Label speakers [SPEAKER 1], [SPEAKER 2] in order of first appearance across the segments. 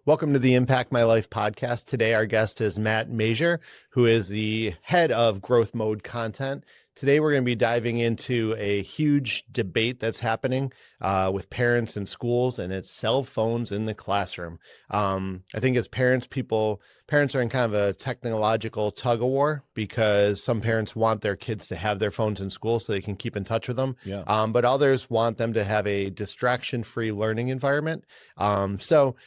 [SPEAKER 1] Welcome to the Impact My Life podcast. Today, our guest is Matt Masur, who is the head of growth mode content. Today, we're going to be diving into a huge debate that's happening with parents and schools, and it's cell phones in the classroom. I think as parents are in kind of a technological tug of war because some parents want their kids to have their phones in school so they can keep in touch with them.
[SPEAKER 2] Yeah.
[SPEAKER 1] But others want them to have a distraction-free learning environment. So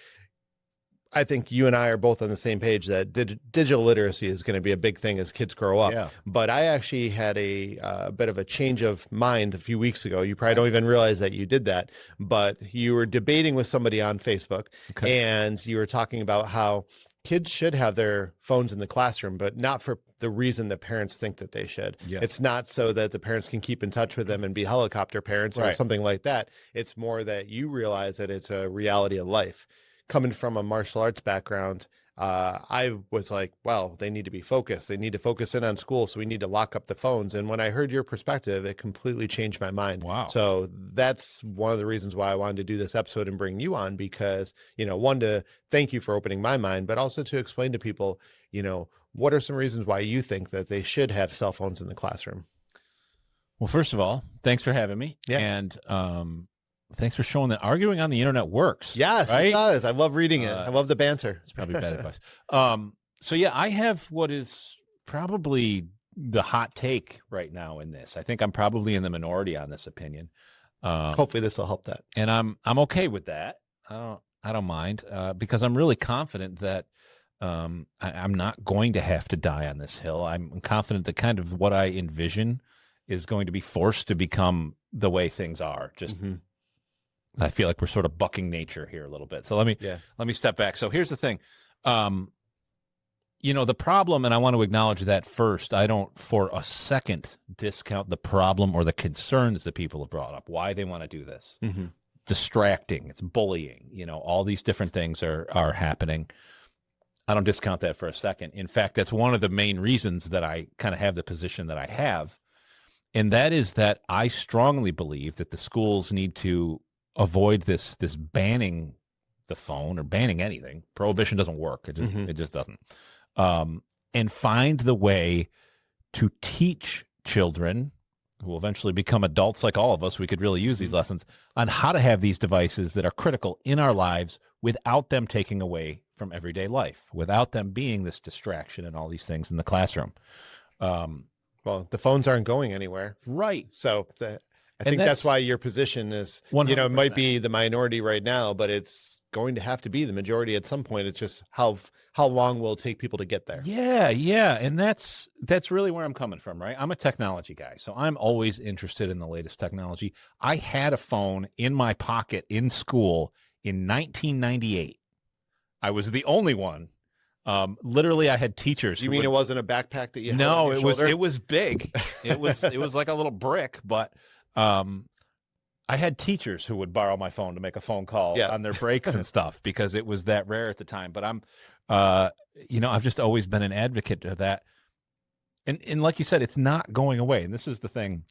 [SPEAKER 1] I think you and I are both on the same page that digital literacy is going to be a big thing as kids grow up.
[SPEAKER 2] Yeah.
[SPEAKER 1] But I actually had a bit of a change of mind a few weeks ago. You probably don't even realize that you did that, but you were debating with somebody on Facebook, and you were talking about how kids should have their phones in the classroom, but not for the reason that parents think that they should.
[SPEAKER 2] Yeah.
[SPEAKER 1] It's not so that the parents can keep in touch with them and be helicopter parents or something like that. It's more that you realize that it's a reality of life. Coming from a martial arts background, I was like, well, they need to be focused. They need to focus in on school. So we need to lock up the phones. And when I heard your perspective, it completely changed my mind.
[SPEAKER 2] Wow.
[SPEAKER 1] So that's one of the reasons why I wanted to do this episode and bring you on, because, one, to thank you for opening my mind, but also to explain to people, what are some reasons why you think that they should have cell phones in the classroom?
[SPEAKER 2] Well, first of all, thanks for having me.
[SPEAKER 1] Yeah.
[SPEAKER 2] And, thanks for showing that arguing on the internet works.
[SPEAKER 1] Yes,
[SPEAKER 2] right?
[SPEAKER 1] It does. I love reading it. I love the banter.
[SPEAKER 2] It's probably bad advice. So yeah, I have what is probably the hot take right now in this. I think I'm probably in the minority on this opinion.
[SPEAKER 1] Hopefully this will help that.
[SPEAKER 2] And I'm okay with that. I don't mind because I'm really confident that I'm not going to have to die on this hill. I'm confident that kind of what I envision is going to be forced to become the way things are. Just I feel like we're sort of bucking nature here a little bit. So let me step back. So here's the thing. The problem, and I want to acknowledge that first, I don't for a second discount the problem or the concerns that people have brought up, why they want to do this. Distracting, it's bullying, all these different things are happening. I don't discount that for a second. In fact, that's one of the main reasons that I kind of have the position that I have. And that is that I strongly believe that the schools need to avoid this banning the phone or banning anything. Prohibition doesn't work. It just doesn't. And find the way to teach children who will eventually become adults like all of us, we could really use these lessons, on how to have these devices that are critical in our lives without them taking away from everyday life, without them being this distraction and all these things in the classroom.
[SPEAKER 1] Well, the phones aren't going anywhere.
[SPEAKER 2] Right.
[SPEAKER 1] So I think that's why your position is,
[SPEAKER 2] 100%.
[SPEAKER 1] It might be the minority right now, but it's going to have to be the majority at some point. It's just how long will it take people to get there?
[SPEAKER 2] Yeah. And that's really where I'm coming from, right? I'm a technology guy, so I'm always interested in the latest technology. I had a phone in my pocket in school in 1998. I was the only one. Literally, I had teachers.
[SPEAKER 1] You mean it wasn't a backpack that you had
[SPEAKER 2] No,
[SPEAKER 1] on your shoulder?
[SPEAKER 2] it was big. It was like a little brick, but I had teachers who would borrow my phone to make a phone call on their breaks and stuff because it was that rare at the time. But I've just always been an advocate of that. And like you said, it's not going away. And this is the thing.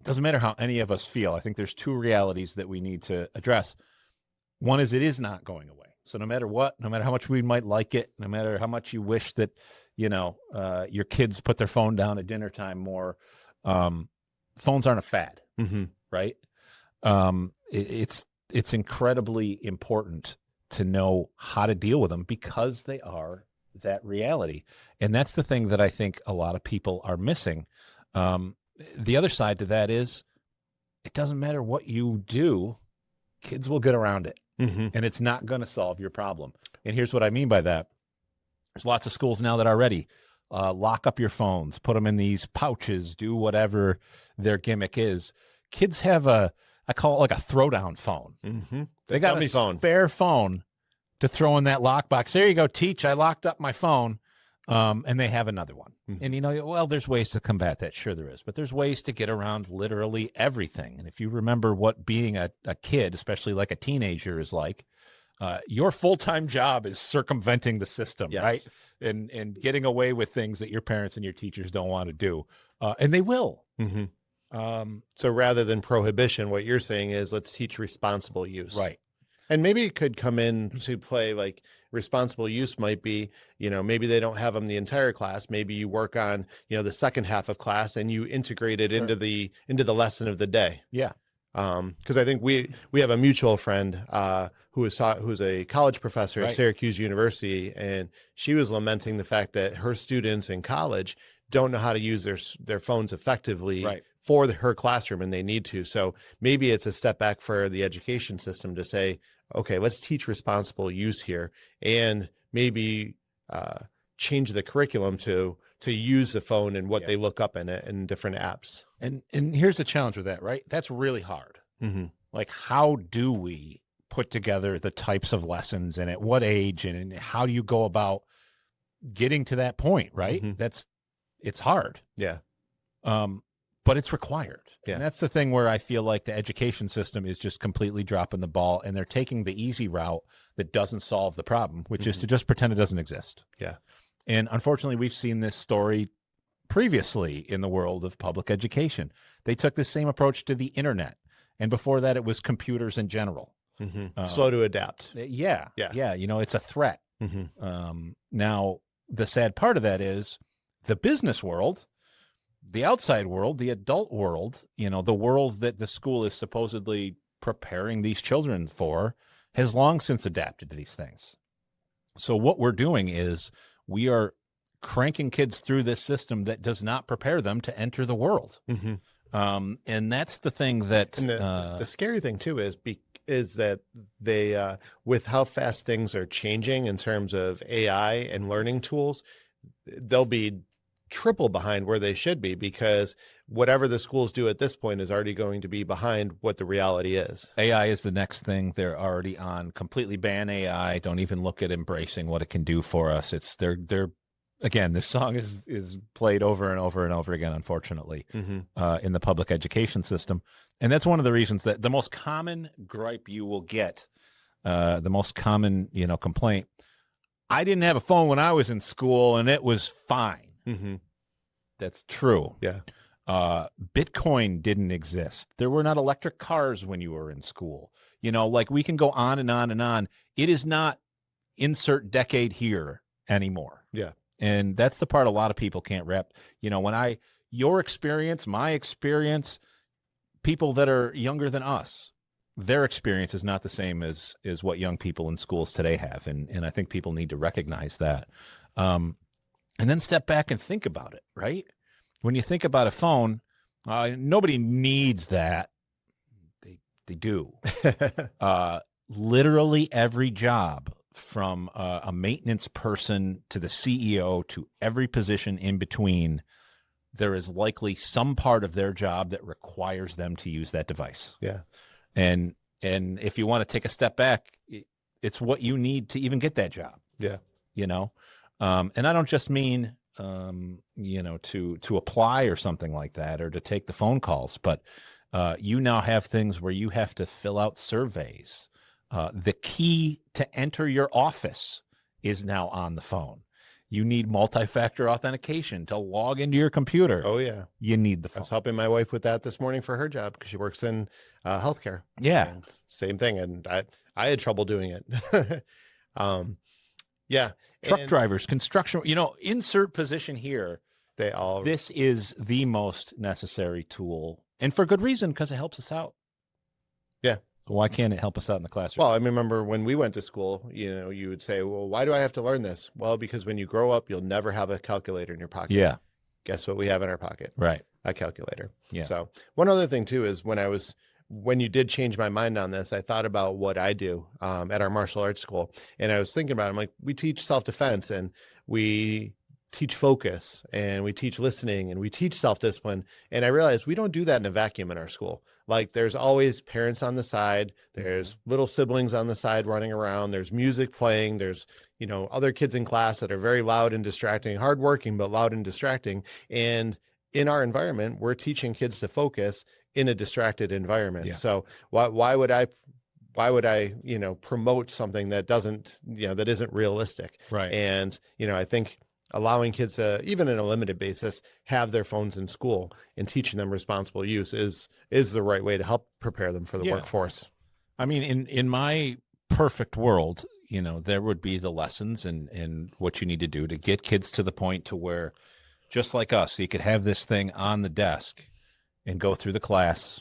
[SPEAKER 2] It doesn't matter how any of us feel. I think there's two realities that we need to address. One is it is not going away. So no matter what, no matter how much we might like it, no matter how much you wish that, your kids put their phone down at dinner time more, phones aren't a fad, right? It's incredibly important to know how to deal with them because they are that reality. And that's the thing that I think a lot of people are missing. The other side to that is it doesn't matter what you do, kids will get around it. And it's not going to solve your problem. And here's what I mean by that. There's lots of schools now that are ready. Lock up your phones, put them in these pouches, do whatever their gimmick is. Kids have I call it like a throwdown phone. They got a spare phone to throw in that lockbox. There you go, teach. I locked up my phone. And they have another one. And, there's ways to combat that. Sure there is. But there's ways to get around literally everything. And if you remember what being a kid, especially like a teenager, is like, your full-time job is circumventing the system, right? And getting away with things that your parents and your teachers don't want to do. And they will.
[SPEAKER 1] So rather than prohibition, what you're saying is let's teach responsible use.
[SPEAKER 2] Right.
[SPEAKER 1] And maybe it could come in to play, like responsible use might be, maybe they don't have them the entire class. Maybe you work on, the second half of class and you integrate it into the lesson of the day.
[SPEAKER 2] Yeah.
[SPEAKER 1] Because I think we have a mutual friend who's a college professor at Syracuse University, and she was lamenting the fact that her students in college don't know how to use their phones effectively for her classroom, and they need to. So maybe it's a step back for the education system to say, okay, let's teach responsible use here, and maybe change the curriculum to use the phone and what they look up in it in different apps.
[SPEAKER 2] And here's the challenge with that, right? That's really hard.
[SPEAKER 1] Mm-hmm.
[SPEAKER 2] Like, how do we put together the types of lessons, and at what age, and how do you go about getting to that point, right?
[SPEAKER 1] Mm-hmm.
[SPEAKER 2] It's hard.
[SPEAKER 1] Yeah.
[SPEAKER 2] But it's required.
[SPEAKER 1] Yeah.
[SPEAKER 2] And that's the thing where I feel like the education system is just completely dropping the ball, and they're taking the easy route that doesn't solve the problem, which is to just pretend it doesn't exist.
[SPEAKER 1] Yeah.
[SPEAKER 2] And unfortunately, we've seen this story previously in the world of public education. They took the same approach to the internet. And before that, it was computers in general.
[SPEAKER 1] Mm-hmm. Slow to adapt.
[SPEAKER 2] Yeah. It's a threat.
[SPEAKER 1] Mm-hmm.
[SPEAKER 2] Now, the sad part of that is the business world, the outside world, the adult world, the world that the school is supposedly preparing these children for, has long since adapted to these things. So what we're doing is we are cranking kids through this system that does not prepare them to enter the world.
[SPEAKER 1] Mm-hmm.
[SPEAKER 2] And that's the thing that
[SPEAKER 1] the scary thing too is that they with how fast things are changing in terms of AI and learning tools, they'll be triple behind where they should be, because whatever the schools do at this point is already going to be behind what the reality is.
[SPEAKER 2] AI is the next thing. They're already on completely ban AI. Don't even look at embracing what it can do for us. They're again, this song is played over and over and over again, unfortunately, in the public education system. And that's one of the reasons that the most common gripe you will get, the most common, complaint, I didn't have a phone when I was in school and it was fine.
[SPEAKER 1] Mm-hmm.
[SPEAKER 2] That's true.
[SPEAKER 1] Yeah.
[SPEAKER 2] Bitcoin didn't exist. There were not electric cars when you were in school. Like, we can go on and on and on. It is not insert decade here anymore.
[SPEAKER 1] Yeah.
[SPEAKER 2] And that's the part a lot of people can't wrap. Your experience, my experience, people that are younger than us, their experience is not the same as what young people in schools today have. And I think people need to recognize that. And then step back and think about it, right? When you think about a phone, nobody needs that. They do. Literally every job, from a maintenance person to the CEO to every position in between, there is likely some part of their job that requires them to use that device.
[SPEAKER 1] Yeah.
[SPEAKER 2] And if you want to take a step back, it's what you need to even get that job.
[SPEAKER 1] Yeah.
[SPEAKER 2] And I don't just mean, to apply or something like that, or to take the phone calls, but you now have things where you have to fill out surveys. The key to enter your office is now on the phone. You need multi-factor authentication to log into your computer.
[SPEAKER 1] Oh, yeah.
[SPEAKER 2] You need the phone.
[SPEAKER 1] I was helping my wife with that this morning for her job, because she works in healthcare.
[SPEAKER 2] Yeah.
[SPEAKER 1] And same thing. And I had trouble doing it. Yeah.
[SPEAKER 2] Truck drivers, construction, insert position here. This is the most necessary tool, and for good reason, because it helps us out.
[SPEAKER 1] Yeah.
[SPEAKER 2] Why can't it help us out in the classroom?
[SPEAKER 1] Well, I remember when we went to school, you would say, well, why do I have to learn this? Well, because when you grow up, you'll never have a calculator in your pocket.
[SPEAKER 2] Yeah.
[SPEAKER 1] Guess what we have in our pocket?
[SPEAKER 2] Right.
[SPEAKER 1] A calculator.
[SPEAKER 2] Yeah.
[SPEAKER 1] So one other thing too is when you did change my mind on this, I thought about what I do at our martial arts school. And I was thinking about it. I'm like, we teach self-defense, and we teach focus, and we teach listening, and we teach self-discipline. And I realized we don't do that in a vacuum in our school. Like, there's always parents on the side. There's little siblings on the side running around. There's music playing. There's, other kids in class that are very loud and distracting, hardworking, but loud and distracting. And in our environment, we're teaching kids to focus in a distracted environment. Yeah. So why would I promote something that doesn't, that isn't realistic?
[SPEAKER 2] Right.
[SPEAKER 1] And, I think allowing kids to, even in a limited basis, have their phones in school and teaching them responsible use is the right way to help prepare them for the workforce.
[SPEAKER 2] I mean, in my perfect world, there would be the lessons and what you need to do to get kids to the point to where, just like us, you could have this thing on the desk and go through the class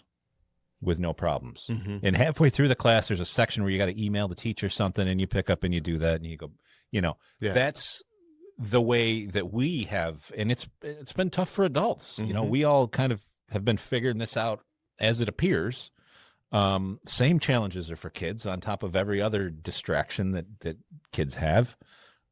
[SPEAKER 2] with no problems.
[SPEAKER 1] Mm-hmm.
[SPEAKER 2] And halfway through the class, there's a section where you got to email the teacher something, and you pick up and you do that, and you go, that's the way that we have. And it's been tough for adults.
[SPEAKER 1] Mm-hmm.
[SPEAKER 2] We all kind of have been figuring this out as it appears. Same challenges are for kids on top of every other distraction that kids have.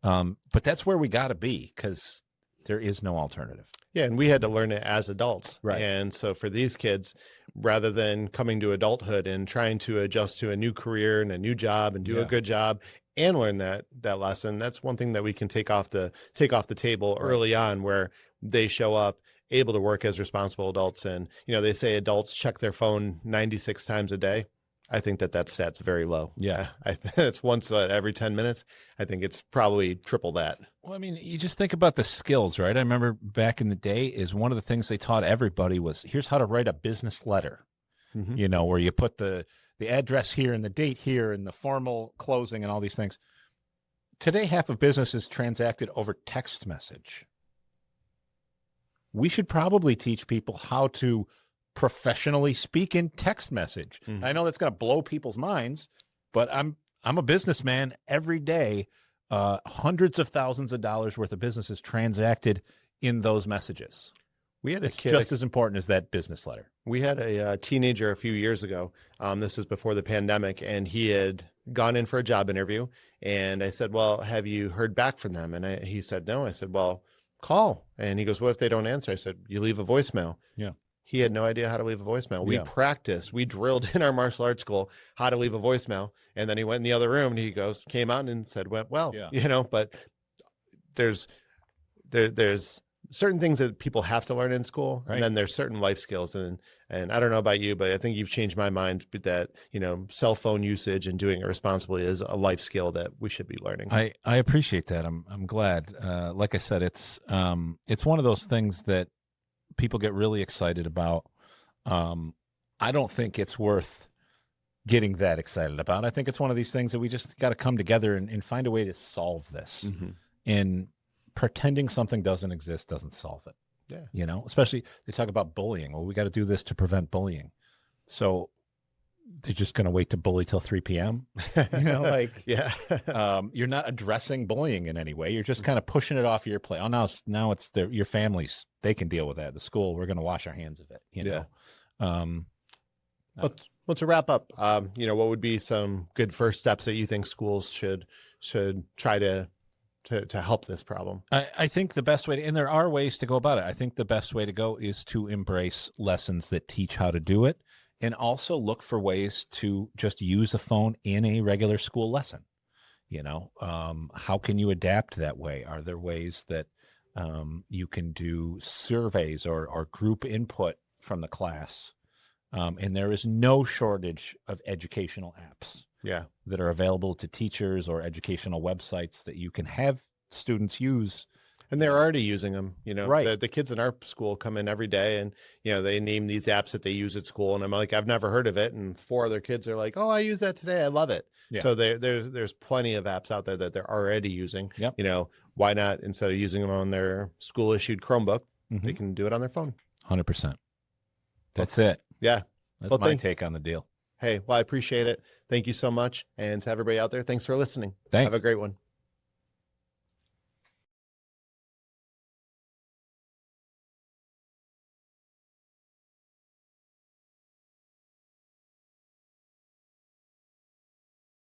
[SPEAKER 2] But that's where we got to be, because there is no alternative.
[SPEAKER 1] Yeah, and we had to learn it as adults.
[SPEAKER 2] Right.
[SPEAKER 1] And so for these kids, rather than coming to adulthood and trying to adjust to a new career and a new job and do a good job and learn that lesson, that's one thing that we can take off the table early on, where they show up able to work as responsible adults. And, they say adults check their phone 96 times a day. I think that stat's very low.
[SPEAKER 2] Yeah.
[SPEAKER 1] It's once every 10 minutes. I think it's probably triple that.
[SPEAKER 2] Well, I mean, you just think about the skills, right? I remember back in the day, is one of the things they taught everybody was, here's how to write a business letter, where you put the address here and the date here and the formal closing and all these things. Today, half of business is transacted over text message. We should probably teach people how to professionally speak in text message.
[SPEAKER 1] Mm-hmm.
[SPEAKER 2] I know that's going to blow people's minds, but I'm a businessman every day. Hundreds of thousands of dollars worth of business is transacted in those messages.
[SPEAKER 1] We had a
[SPEAKER 2] It's
[SPEAKER 1] kid
[SPEAKER 2] just as important as that business letter.
[SPEAKER 1] We had a teenager a few years ago. This is before the pandemic, and he had gone in for a job interview. And I said, well, have you heard back from them? And he said, no. I said, well, call. And he goes, what if they don't answer? I said, you leave a voicemail.
[SPEAKER 2] Yeah.
[SPEAKER 1] He had no idea how to leave a voicemail. We practiced, we drilled in our martial arts school how to leave a voicemail. And then he went in the other room and came out and said, went well, but there's certain things that people have to learn in school. Right. And then there's certain life skills. And I don't know about you, but I think you've changed my mind that, cell phone usage and doing it responsibly is a life skill that we should be learning.
[SPEAKER 2] I appreciate that. I'm glad. Like I said, it's one of those things that people get really excited about. I don't think it's worth getting that excited about. I think it's one of these things that we just got to come together and find a way to solve this.
[SPEAKER 1] Mm-hmm.
[SPEAKER 2] And pretending something doesn't exist doesn't solve it. Yeah. Especially they talk about bullying. Well, we got to do this to prevent bullying. So they're just going to wait to bully till 3 p.m. You're not addressing bullying in any way. You're just kind of pushing it off your plate. Oh, now it's your families. They can deal with that. The school, we're going to wash our hands of it.
[SPEAKER 1] Well, to wrap up, what would be some good first steps that you think schools should try to help this problem?
[SPEAKER 2] I think the best way and there are ways to go about it. I think the best way to go is to embrace lessons that teach how to do it, and also look for ways to just use a phone in a regular school lesson. How can you adapt that way? Are there ways that you can do surveys or group input from the class? And there is no shortage of educational apps that are available to teachers or educational websites that you can have students use.
[SPEAKER 1] And they're already using them,
[SPEAKER 2] Right.
[SPEAKER 1] The kids in our school come in every day and, they name these apps that they use at school. And I'm like, I've never heard of it. And 4 other kids are like, oh, I use that today. I love it.
[SPEAKER 2] Yeah.
[SPEAKER 1] So there's plenty of apps out there that they're already using.
[SPEAKER 2] Yep.
[SPEAKER 1] Why not, instead of using them on their school issued Chromebook, they can do it on their phone.
[SPEAKER 2] 100%. That's it.
[SPEAKER 1] Yeah.
[SPEAKER 2] That's my take on the deal.
[SPEAKER 1] Hey, well, I appreciate it. Thank you so much. And to everybody out there, thanks for listening.
[SPEAKER 2] Thanks.
[SPEAKER 1] Have a great one.